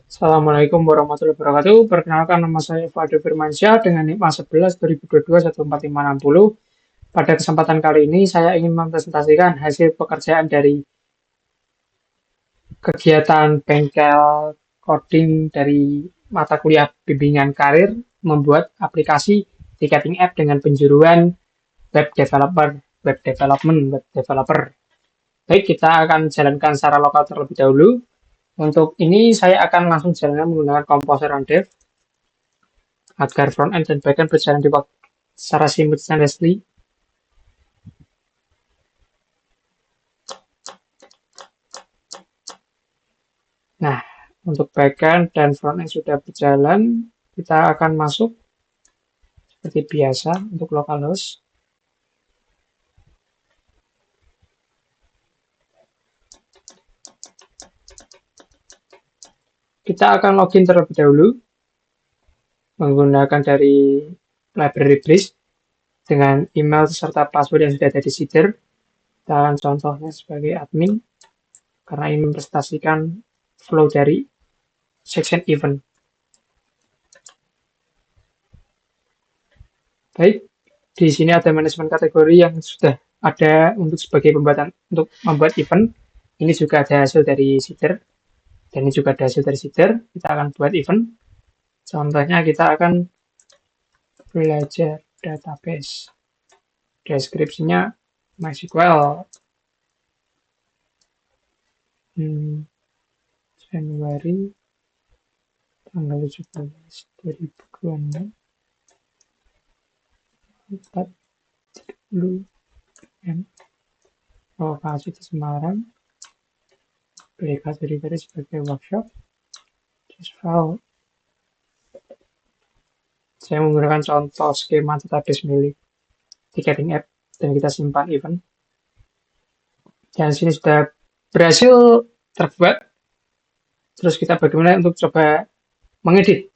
Assalamualaikum warahmatullahi wabarakatuh. Perkenalkan nama saya Fadil Firmansyah dengan NIK 11 2022 14560. Pada kesempatan kali ini saya ingin mempresentasikan hasil pekerjaan dari kegiatan bengkel coding dari mata kuliah bimbingan karir membuat aplikasi ticketing app dengan penjuruan web developer, web development, web developer. Baik, kita akan jalankan secara lokal terlebih dahulu. Untuk ini saya akan langsung jalankan menggunakan Composer on Dev agar front end dan back end berjalan di waktu secara simultaneously. Nah, untuk back end dan front end sudah berjalan, kita akan masuk seperti biasa untuk localhost. Kita akan login terlebih dahulu menggunakan dari library Breeze dengan email serta password yang sudah ada di seeder. Dan contohnya sebagai admin karena ini mempresentasikan flow dari section event. Baik, di sini ada manajemen kategori yang sudah ada untuk sebagai pembuatan untuk membuat event. Ini juga ada hasil dari seeder dan ini juga ada hasil dari seeder. Kita akan buat event. Contohnya kita akan belajar database. Deskripsinya MySQL. Januari tanggal 17 2026 40 M lokasi di Semarang, aplikasi delivery sebagai workshop. File saya menggunakan contoh skema database milik ticketing app dan kita simpan event. Dan sini sudah berhasil terbuat. Terus kita bagaimana untuk coba mengedit.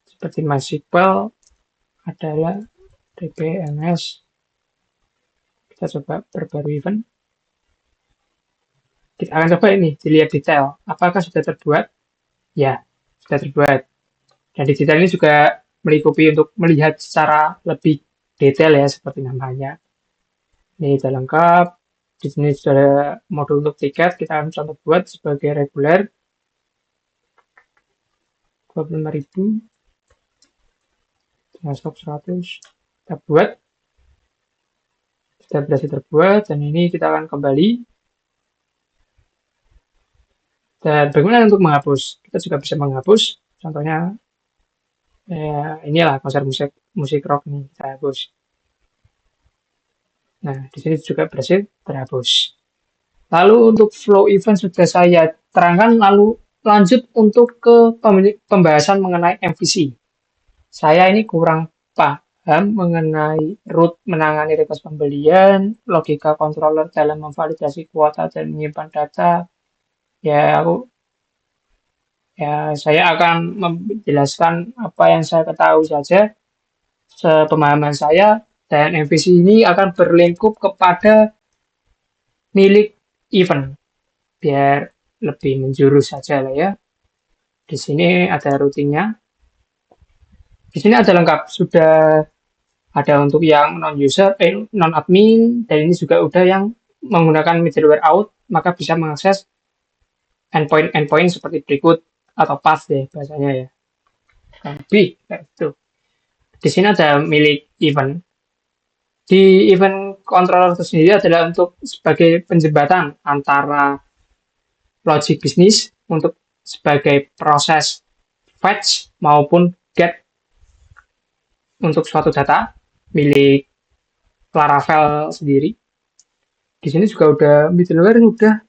Seperti MySQL adalah dbms. Kita coba perbarui event. Kita akan coba ini dilihat detail. Apakah sudah terbuat? Ya, sudah terbuat. Dan di detail ini juga melingkupi untuk melihat secara lebih detail ya seperti namanya. Ini sudah lengkap. Di sini sudah ada modul untuk tiket. Kita akan contoh buat sebagai reguler 25.000. Stok 100. Kita buat. Sudah berhasil terbuat dan ini kita akan kembali. Dan bagaimana untuk menghapus? Kita juga bisa menghapus. Contohnya ya inilah konser musik rock nih saya hapus. Nah, di sini juga berhasil terhapus. Lalu untuk flow event sudah saya terangkan, lalu lanjut untuk ke pembahasan mengenai MVC. Saya ini kurang paham mengenai root menangani request pembelian, logika controller dalam memvalidasi kuota dan menyimpan data. Ya, saya akan menjelaskan apa yang saya ketahui saja, sepemahaman saya, dan MVC ini akan berlingkup kepada milik event, biar lebih menjurus saja lah ya. Di sini ada rutinnya. Di sini ada lengkap, sudah ada untuk yang non-user, non-admin, dan ini juga udah yang menggunakan middleware out, maka bisa mengakses endpoint seperti berikut atau path deh bahasanya ya. Lebih kayak itu. Di sini ada milik event. Di event controller itu sendiri adalah untuk sebagai penjembatan antara logic bisnis untuk sebagai proses fetch maupun get untuk suatu data milik Laravel sendiri. Di sini juga udah middleware sudah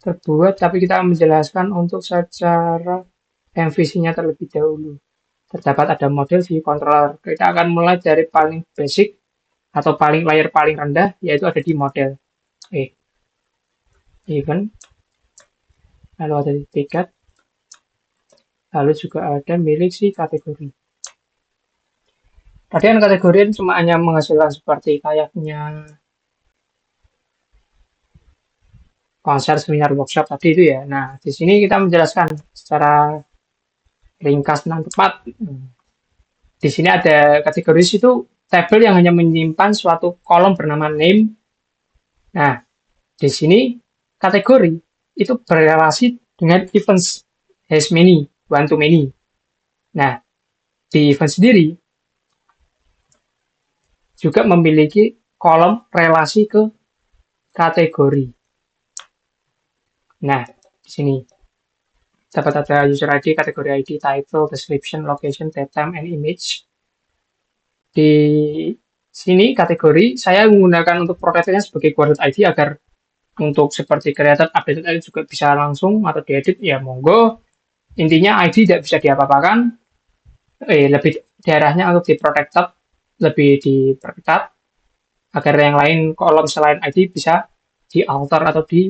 terbuat, tapi kita menjelaskan untuk secara MVC-nya terlebih dahulu. Terdapat ada model view controller. Kita akan mulai dari paling basic atau layer paling rendah, yaitu ada di model. Event, lalu ada di tiket, lalu juga ada milik si kategori. Padahal kategori cuma hanya menghasilkan seperti kayaknya konser, seminar, workshop tadi itu ya. Nah, di sini kita menjelaskan secara ringkas tentang tepat. Di sini ada kategori itu tabel yang hanya menyimpan suatu kolom bernama name. Nah, di sini kategori itu berrelasi dengan events has many, one to many. Nah, di event sendiri juga memiliki kolom relasi ke kategori. Nah, di sini dapat ada user ID, kategori ID, title, description, location, date, time, and image. Di sini kategori saya menggunakan untuk protectnya sebagai guarded ID agar untuk seperti created, updated ID juga bisa langsung atau diedit, ya monggo. Intinya ID tidak bisa diapa-apakan, lebih daerahnya untuk di protected, lebih diperketat agar yang lain kolom selain ID bisa di alter atau di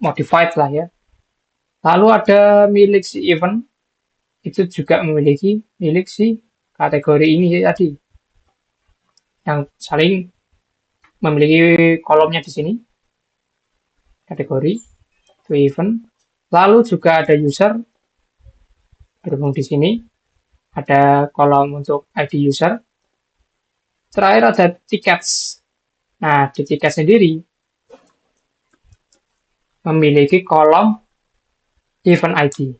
modified lah ya. Lalu ada milik si event, itu juga memiliki milik si kategori ini tadi, yang saling memiliki kolomnya di sini, kategori, to event. Lalu juga ada user, berhubung di sini, ada kolom untuk ID user. Terakhir ada tickets. Nah, di tiket sendiri memiliki kolom event ID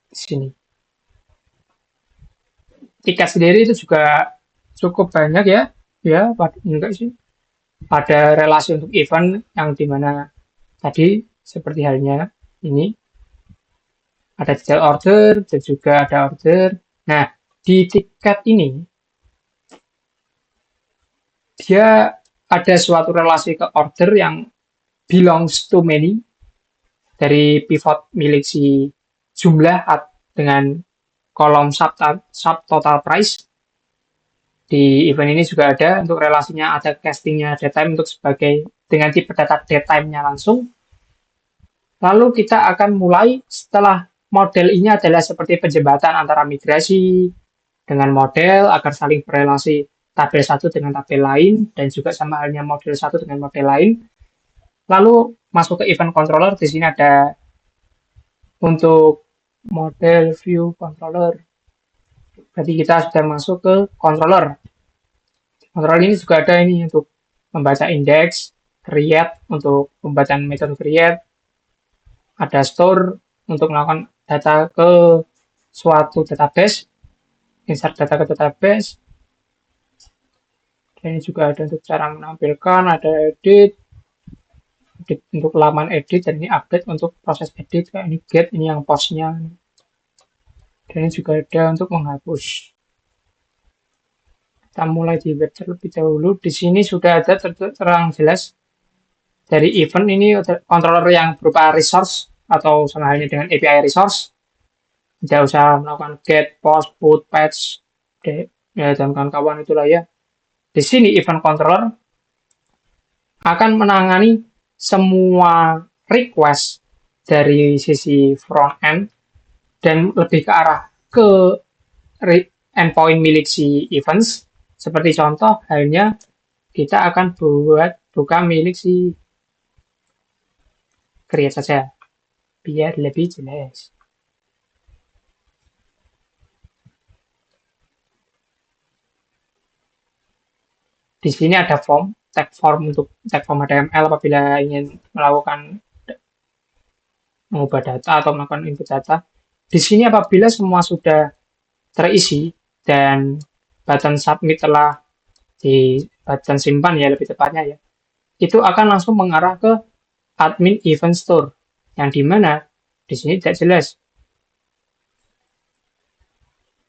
di sini. Tiket sendiri itu juga cukup banyak ya, enggak sih. Ada relasi untuk event yang dimana tadi seperti halnya ini ada detail order dan juga ada order. Nah, di tiket ini dia ada suatu relasi ke order yang belongs to many dari pivot milik si jumlah dengan kolom sub total price. Di event ini juga ada untuk relasinya, ada castingnya, datetime untuk sebagai dengan tipe data datetime-nya langsung. Lalu kita akan mulai setelah model ini adalah seperti penjembatan antara migrasi dengan model agar saling berrelasi tabel satu dengan tabel lain dan juga sama halnya model satu dengan model lain. Lalu masuk ke event controller, di sini ada untuk model view controller. Berarti kita sudah masuk ke controller. Controller ini juga ada ini untuk membaca indeks, create untuk pembacaan metode create, ada store untuk melakukan data ke suatu database, insert data ke database. Dan ini juga ada untuk cara menampilkan, ada edit untuk laman edit, dan ini update untuk proses edit, kayak ini get, ini yang postnya. Dan ini juga ada untuk menghapus. Kita mulai di web terlebih dahulu. Di sini sudah ada terang jelas dari event ini controller yang berupa resource atau sama halnya dengan API resource. Tidak usah melakukan get, post, put, patch, ya, dan kawan-kawan itulah ya. Di sini event controller akan menangani semua request dari sisi front end dan lebih ke arah ke endpoint milik si events. Seperti contoh halnya kita akan buka milik si create saja biar lebih jelas. Di sini ada form, tag form untuk tag form HTML apabila ingin melakukan mengubah data atau melakukan input data. Di sini apabila semua sudah terisi dan button submit telah di button simpan ya lebih tepatnya ya, itu akan langsung mengarah ke admin event store yang dimana di sini tidak jelas,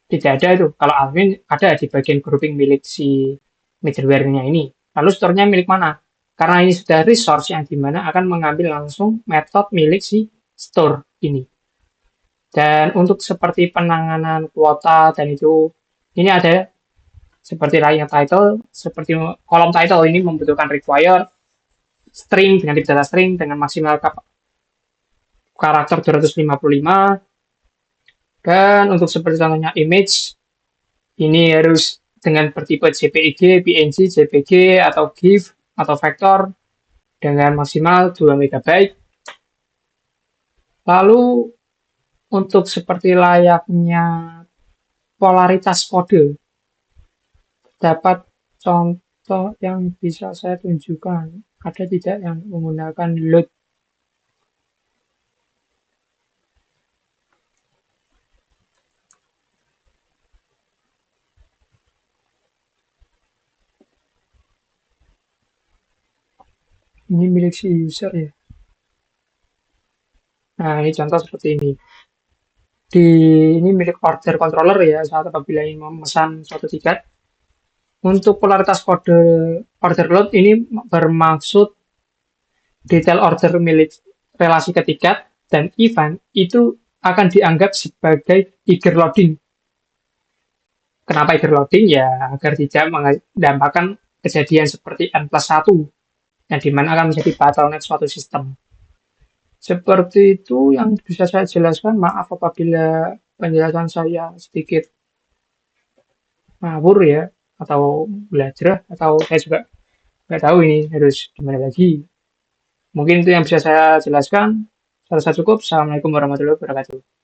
tidak ada itu. Kalau admin ada di bagian grouping milik si middleware-nya ini. Lalu store-nya milik mana? Karena ini sudah resource yang dimana akan mengambil langsung metode milik si store ini. Dan untuk seperti penanganan kuota dan itu, ini ada seperti lainnya title, seperti kolom title ini membutuhkan require string dengan tipe data string dengan maksimal karakter 255. Dan untuk seperti contohnya image, ini harus dengan bertipe JPEG, PNG, JPG, atau GIF, atau vektor. dengan maksimal 2 MB. Lalu untuk seperti layaknya polaritas kode, dapat contoh yang bisa saya tunjukkan. Ada tidak yang menggunakan load? Ini milik si user ya. Nah, ini contoh seperti ini. Di ini milik order controller ya, saat apabila ingin memesan suatu tiket. Untuk polaritas kode order load ini bermaksud detail order milik relasi ke tiket dan event itu akan dianggap sebagai eager loading. Kenapa eager loading? Ya, agar tidak mendampakkan kejadian seperti N+1 yang dimana akan menjadi bottleneck suatu sistem. Seperti itu yang bisa saya jelaskan. Maaf apabila penjelasan saya sedikit ngawur ya, atau belajar, atau saya juga nggak tahu ini harus gimana lagi. Mungkin itu yang bisa saya jelaskan. Saya rasa cukup. Assalamualaikum warahmatullahi wabarakatuh.